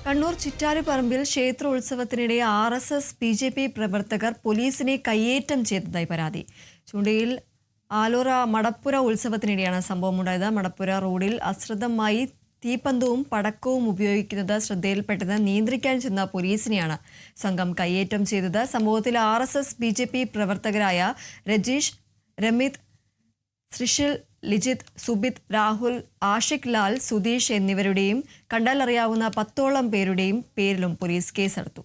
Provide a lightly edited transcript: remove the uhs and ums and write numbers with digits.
Kannur ചിറ്റാരുപറമ്പിൽ ക്ഷേത്രോത്സവത്തിനിടെ RSS BJP പ്രവർത്തകർ പോലീസിനെ കയ്യേറ്റം ചെയ്തതായി പരാതി. ചൂണ്ടയിൽ ആലോറ മടപ്പുര ഉത്സവത്തിനിടെയാണ് സംഭവമുണ്ടായത്. മടപ്പുര റോഡിൽ അശ്രദ്ധമായി തീപ്പന്തവും പടക്കവും ഉപയോഗിക്കുന്നത് ശ്രദ്ധയിൽപ്പെട്ടത് നിയന്ത്രിക്കാൻ ചെന്ന പോലീസിനെയാണ് സംഘം കയ്യേറ്റം ചെയ്തത്. സംഭവത്തിൽ RSS BJP പ്രവർത്തകരായ രജീഷ്, രമിത്, ശ്രിഷിൽ, ലിജിത്, സുബിത്, രാഹുൽ, ആഷിഖ് ലാൽ, സുധീഷ് എന്നിവരുടെയും കണ്ടാലറിയാവുന്ന 10ഓളം പേരുടെയും പേരിലും പോലീസ് കേസെടുത്തു.